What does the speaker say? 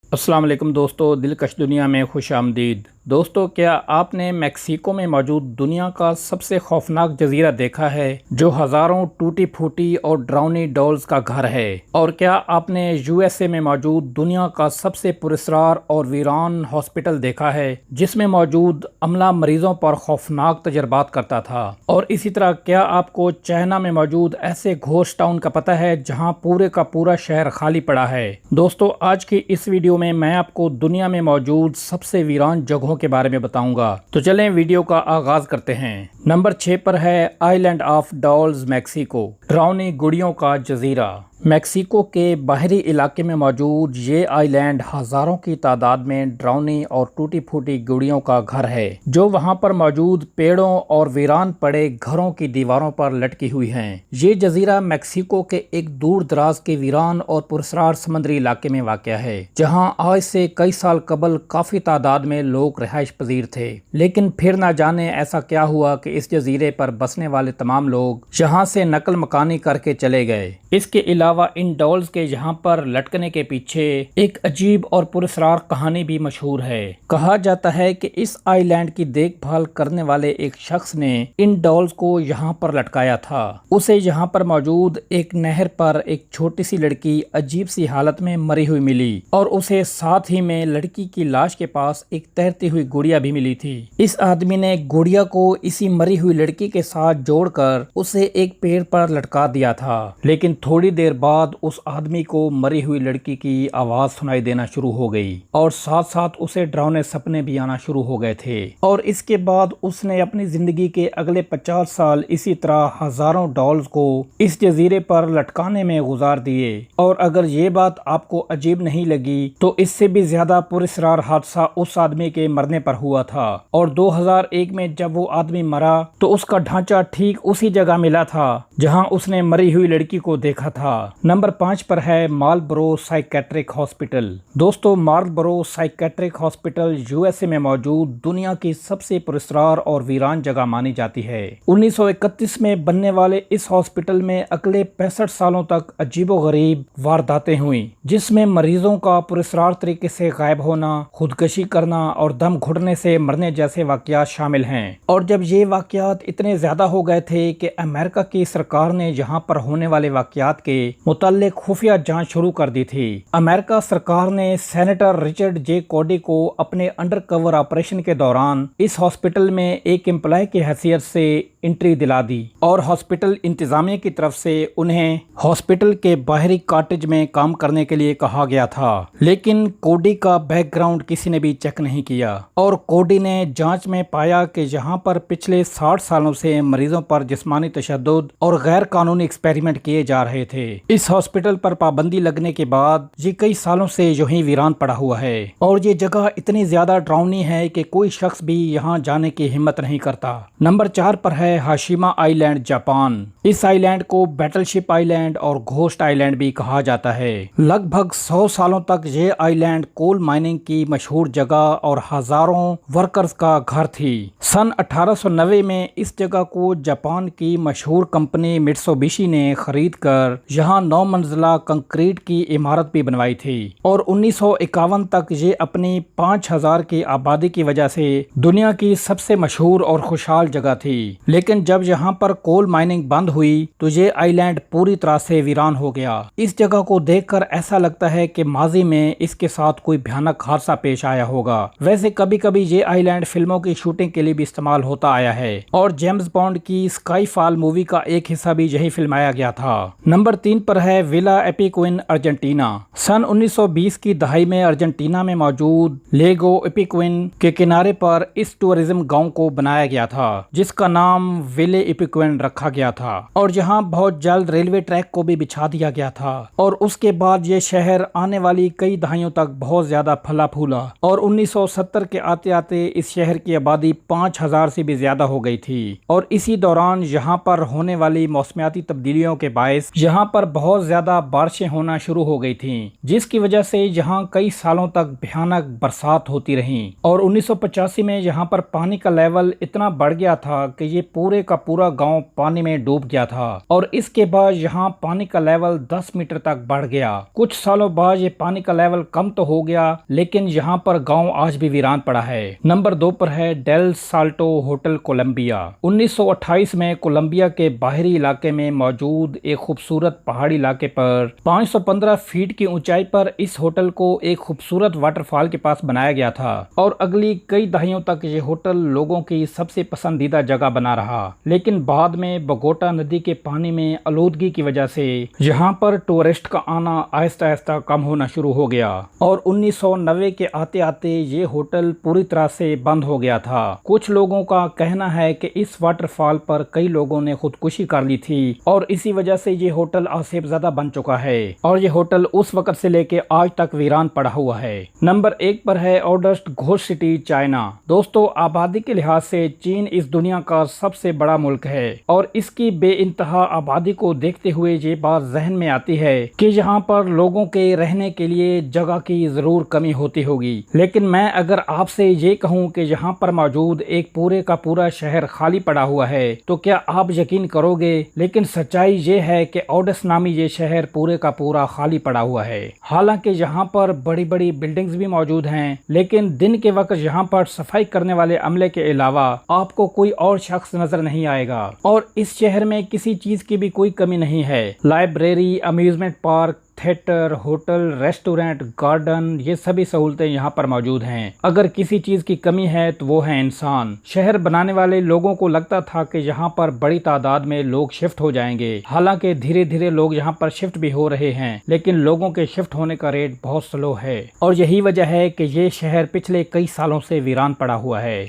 अस्सलाम वालेकुम दोस्तों, दिलकश दुनिया में खुश आमदीद। दोस्तों, क्या आपने मेक्सिको में मौजूद दुनिया का सबसे खौफनाक जजीरा देखा है जो हज़ारों टूटी फूटी और डरावनी डॉल्स का घर है? और क्या आपने यूएसए में मौजूद दुनिया का सबसे पुरस्कार और वीरान हॉस्पिटल देखा है जिसमें मौजूद अमला मरीजों पर खौफनाक तजर्बात करता था? और इसी तरह क्या आपको चाइना में मौजूद ऐसे घोस्ट टाउन का पता है जहां पूरे का पूरा शहर खाली पड़ा है? दोस्तों, आज की इस वीडियो में मैं आपको दुनिया में मौजूद सबसे वीरान जगहों के बारे में बताऊंगा। तो चलें वीडियो का आगाज करते हैं। नंबर 6 पर है आइलैंड ऑफ डॉल्स मैक्सिको, डरावनी गुड़ियों का जजीरा। मैक्सिको के बाहरी इलाके में मौजूद ये आइलैंड हजारों की तादाद में डरावनी और टूटी फूटी गुड़ियों का घर है जो वहां पर मौजूद पेड़ों और वीरान पड़े घरों की दीवारों पर लटकी हुई हैं। ये जजीरा मैक्सिको के एक दूर दराज के वीरान और पुरस्कार समुद्री इलाके में वाक़या है जहां आज से कई साल कबल काफी तादाद में लोग रिहाइश पजीर थे। लेकिन फिर ना जाने ऐसा क्या हुआ कि इस जजीरे पर बसने वाले तमाम लोग यहाँ से नकल मकानी करके चले गए। इसके अलावा इन डॉल्स के यहाँ पर लटकने के पीछे एक अजीब और पुरस्कार कहानी भी मशहूर है। कहा जाता है कि इस आइलैंड की देखभाल करने वाले एक शख्स ने इन डॉल्स को यहाँ पर लटकाया था। उसे यहाँ पर मौजूद एक नहर पर एक छोटी सी लड़की अजीब सी हालत में मरी हुई मिली और उसे साथ ही में लड़की की लाश के पास एक तैरती हुई गुड़िया भी मिली थी। इस आदमी ने गुड़िया को इसी मरी हुई लड़की के साथ जोड़कर उसे एक पेड़ पर लटका दिया था। लेकिन थोड़ी देर बाद उस आदमी को मरी हुई लड़की की आवाज सुनाई देना शुरू हो गई और साथ साथ उसे डरावने सपने भी आना शुरू हो गए थे। और इसके बाद उसने अपनी जिंदगी के अगले 50 साल इसी तरह हजारों डॉल्स को इस जजीरे पर लटकाने में गुजार दिए। और अगर ये बात आपको अजीब नहीं लगी तो इससे भी ज्यादा पुरस्कार हादसा उस आदमी के मरने पर हुआ था। और 2001 में जब वो आदमी मरा तो उसका ढांचा ठीक उसी जगह मिला था जहां उसने मरी हुई लड़की को देखा था। नंबर 5 पर है मार्लबरो साइकेट्रिक हॉस्पिटल। दोस्तों, मार्लबरो साइकेट्रिक हॉस्पिटल यूएसए में मौजूद दुनिया की सबसे पुरस्कार और वीरान जगह मानी जाती है। 1931 में बनने वाले इस हॉस्पिटल में अगले 65 सालों तक अजीबोगरीब वारदातें हुई जिसमें मरीजों का पुरस्कार तरीके से गायब होना, खुदकशी करना और दम घुटने से मरने जैसे वाकयात शामिल हैं। और जब ये वाकयात इतने ज्यादा हो गए थे कि अमेरिका की सरकार ने यहाँ पर होने वाले वाकयात के मुताल्लिक खुफिया जांच शुरू कर दी थी। अमेरिका सरकार ने सेनेटर रिचर्ड जे कॉडी को अपने अंडरकवर ऑपरेशन के दौरान इस हॉस्पिटल में एक एम्प्लॉय की हैसियत से एंट्री दिला दी और हॉस्पिटल इंतजामिया की तरफ से उन्हें हॉस्पिटल के बाहरी कॉटेज में काम करने के लिए कहा गया था। लेकिन कोडी का बैकग्राउंड किसी ने भी चेक नहीं किया और कोडी ने जांच में पाया कि यहाँ पर पिछले 60 सालों से मरीजों पर जिस्मानी तशद्दुद और गैर कानूनी एक्सपेरिमेंट किए जा रहे थे। इस हॉस्पिटल पर पाबंदी लगने के बाद ये कई सालों से यूं ही वीरान पड़ा हुआ है और ये जगह इतनी ज्यादा डरावनी है कि कोई शख्स भी यहाँ जाने की हिम्मत नहीं करता। नंबर 4 पर है हाशिमा आइलैंड, जापान। इस आइलैंड को बैटलशिप आइलैंड और घोस्ट आइलैंड भी कहा जाता है। लगभग 100 सालों तक ये आइलैंड कोल माइनिंग की मशहूर जगह और हजारों वर्कर्स का घर थी। सन 1890 में इस जगह को जापान की मशहूर कंपनी मित्सुबिशी ने खरीद कर यहाँ 9 मंजिला कंक्रीट की इमारत भी बनवाई थी और 1951 तक ये अपनी 5000 की आबादी की वजह से दुनिया की सबसे मशहूर और खुशहाल जगह थी। लेकिन जब यहाँ पर कोल माइनिंग बंद हुई तो ये आइलैंड पूरी तरह से वीरान हो गया। इस जगह को देखकर ऐसा लगता है कि माजी में इसके साथ कोई भयानक हादसा पेश आया होगा। वैसे कभी कभी ये आइलैंड फिल्मों की शूटिंग के लिए भी इस्तेमाल होता आया है और जेम्स बॉन्ड की स्काईफॉल मूवी का एक हिस्सा भी यही फिल्माया गया था। नंबर 3 पर है विला एपिक्विन, अर्जेंटीना। सन 1920 की दहाई में अर्जेंटीना में मौजूद लेगो एपिक्विन के किनारे पर इस टूरिज्म गांव को बनाया गया था जिसका नाम विले एपिक्विन रखा गया था और यहाँ बहुत जल्द रेलवे ट्रैक को भी बिछा दिया गया था। और उसके बाद ये शहर आने वाली कई दहाइयों तक बहुत ज्यादा फला फूला और 1970 के आते आते इस शहर की आबादी 5000 से भी ज्यादा हो गई थी। और इसी दौरान यहाँ पर होने वाली मौसमियाती तब्दीलियों के बायस यहाँ पर बहुत ज्यादा बारिशें होना शुरू हो गई थीं, जिसकी वजह से यहाँ कई सालों तक भयानक बरसात होती रही। और 1985 में यहाँ पर पानी का लेवल इतना बढ़ गया था कि ये पूरे का पूरा गांव पानी में डूब गया था। और इसके बाद यहाँ पानी का लेवल 10 मीटर तक बढ़ गया। कुछ सालों बाद ये पानी का लेवल कम तो हो गया, लेकिन यहाँ पर गांव आज भी वीरान पड़ा है। नंबर 2 पर है डेल साल्टो होटल कोलंबिया। 1928 में कोलंबिया के बाहरी इलाके में मौजूद एक खूबसूरत पहाड़ी इलाके पर 515 फीट की ऊंचाई पर इस होटल को एक खूबसूरत वाटरफॉल के पास बनाया गया था। और अगली कई दहाइयों तक ये होटल लोगों की सबसे पसंदीदा जगह बना रहा। लेकिन बाद में बोगोटा नदी के पानी में आलूदगी की वजह से यहाँ पर टूरिस्ट का आना आहिस्ता आहिस्ता कम होना शुरू हो गया। और 1990 के आते आते ये होटल पूरी तरह से बंद हो गया था। कुछ लोगों का कहना है कि इस वाटरफॉल पर कई लोगों ने खुदकुशी कर ली थी और इसी वजह से ये होटल आसेबज़दा बन चुका है। और ये होटल उस वक्त से लेके आज तक वीरान पड़ा हुआ है। नंबर 1 पर है ओल्डेस्ट घोस्ट सिटी चाइना। दोस्तों, आबादी के लिहाज से चीन इस दुनिया का सबसे बड़ा मुल्क है और इसकी बेइंतहा आबादी को देखते हुए ये बात जहन में आती है कि यहाँ पर लोगों के रहने के लिए जगह की जरूर कमी होती होगी। लेकिन मैं अगर आपसे ये कहूँ कि यहाँ पर मौजूद एक पूरे का पूरा शहर खाली पड़ा हुआ है तो क्या आप यकीन करोगे? लेकिन सच्चाई ये है कि ओडेस नामी ये शहर पूरे का पूरा खाली पड़ा हुआ है। हालांकि यहाँ पर बड़ी बड़ी बिल्डिंग्स भी मौजूद हैं, लेकिन दिन के वक्त यहाँ पर सफाई करने वाले अमले के अलावा आपको कोई और शख्स नजर नहीं आएगा। और इस शहर में किसी चीज की भी कोई कमी नहीं है। Library, amusement park, theatre, hotel, restaurant, garden, ये सभी सहूलतें यहाँ पर मौजूद हैं। अगर किसी चीज की कमी है तो वो है इंसान। शहर बनाने वाले लोगों को लगता था कि यहाँ पर बड़ी तादाद में लोग शिफ्ट हो जाएंगे। हालांकि धीरे धीरे लोग यहाँ पर शिफ्ट भी हो रहे हैं, लेकिन लोगों के शिफ्ट होने का रेट बहुत स्लो है। और यही वजह है कि ये शहर पिछले कई सालों से वीरान पड़ा हुआ है।